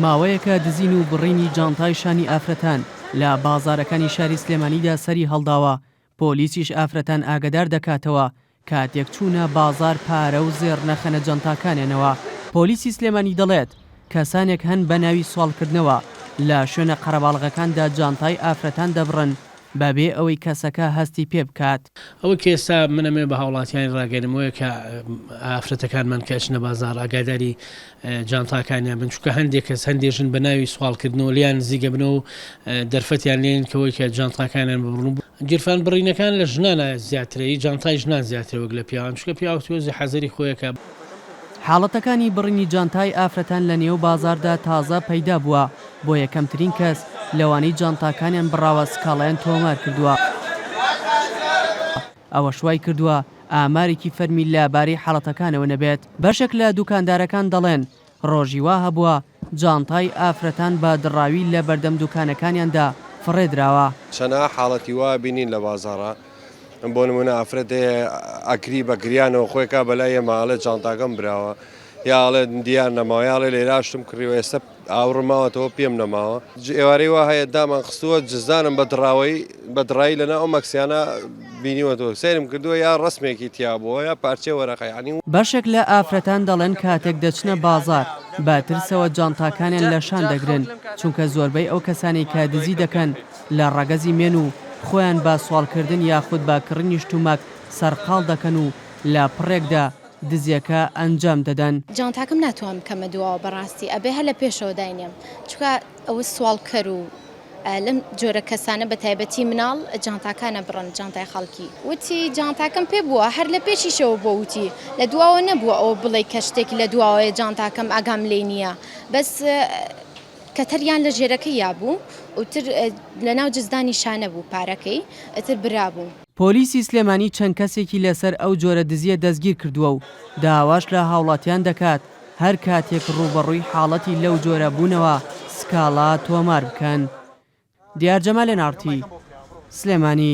ماوەیەکە دزین و بڕینی جانتای شانی ئافرەتان لە بازارەکانی شاری سلێمانیدا سەری هەڵداوە. پۆلیسیش ئافرەتان ئاگدار دەکاتەوە کاتێک چوونە بازار پارە و زێڕ نەخەنە جانتاکانێنەوە. پۆلیسی سلێمانی دەڵێت کەسانێک هەن بە ناوی سوالکردنەوە لە شوێنە قەرەباڵغەکاندا جانتای ئافرەتان دەبڕن بەبێ ئەوەی کەسەکە هەستی پێ بکات. ئەوە کێستا منەمێ بە هاوڵاتیانی ڕاگەنمەوەی کە ئافرەتەکانمان کەچنە بازار ئاگاداری جانتاکانیان بن، چونکە هەندێک کەس هەندێژن بە ناوی سوالکردنەوە لیان نزیگە بنەوە و دەرفەتیان لێن کەوەی کە جانتاکانیان ببڕن. گیرفان بڕینەکان لە ژنانە زیاترەی جانتای ژنان زیاترەوەک لە پیاوان، چونکە پیاو تۆزی حەزەری خۆیەکە. حاڵەتەکانی بڕینی جانتای ئافرەتان لە نێو بازاردا تازە پەیدا بووە، بۆ یەکەمترین کەس لەوانەی جانتاکانیان بڕاوە سکاڵایان تۆمار کردووە. ئەوە شوای کردووە ئامارێکی فەرمی لەبارەی حاڵەتەکانەوە نەبێت. بەشێک لە دوکاندارەکان دەڵێن ڕۆژی وا هەبووە جانتای ئافرەتان بە دڕاوی لە بەردەم دوکانەکانیاندا فڕێدراوە. چەنە حاڵەتی وا بینین لە بازارە، بۆ نمونە ئافرەتێ ئەکری بە گریانەوە خۆیکا بەلای ئێماڵێ جانتاکەم براوە، یاڵێ دیار نەماوە، یاڵێ لێراشتم کڕیوە، ئێستا ئاوڕماوەتەوە پێم نەماوە. ئێوارەی وا هەیە دامان خستووە جزدانم بە دڕایی لەنا ئەو مەکسیانە بینیوەتەوە، سێرم کردووە یا ڕسمێکی تیابەوە یا پارچێ وەرەقەیانی. بەشێک لە ئافرەتان دەڵێن کاتێک دەچنە بازار بە ترسەوە جانتاکانیان لە شان دەگرن، چونکە زۆربەی ئەو کەسانی کە دزی دەکەن لە ڕەگەزی مێن و خۆیان با سوالکردن یاخود با کڕینی شتومەک سەرقاڵ دەکەن و لە پڕێکدا دزیەکە ئەنجام دەدەن. جانتاکەم ناتوانم کەمە دووەوە بەڕاستی ئەبێ هە لە پێشەوە داینێم، چونکە ئەوە سوالکەر و لەم جۆرە کەسانە بە تایبەتی مناڵ جانتاکانە بڕن جانتای خەڵکی. وتی جانتاکەم پێ بووە هەر لە پێشیشەوە بۆ وتی لە دواوە نەبووە ئەوە بڵێ کە شتێکی لە دواوەیە جانتاکەم ئاگام لێ نییە، بەس کەتەریان لە ژێرەکەی یابوو وتر لەناو جزدانی شانە بوو پارەکەی ئەتر برابوو. پۆلیسی سلێمانی چەند کەسێکی لەسەر ئەو جۆرە دزیە دەستگیر کردووە و داواش لە هاوڵاتیان دەکات هەر کاتێک ڕوبەڕووی حاڵەتی لەو جۆرە بوونەوە سکاڵا تۆمار بکەن. دیار جەمال نارتی، سلێمانی.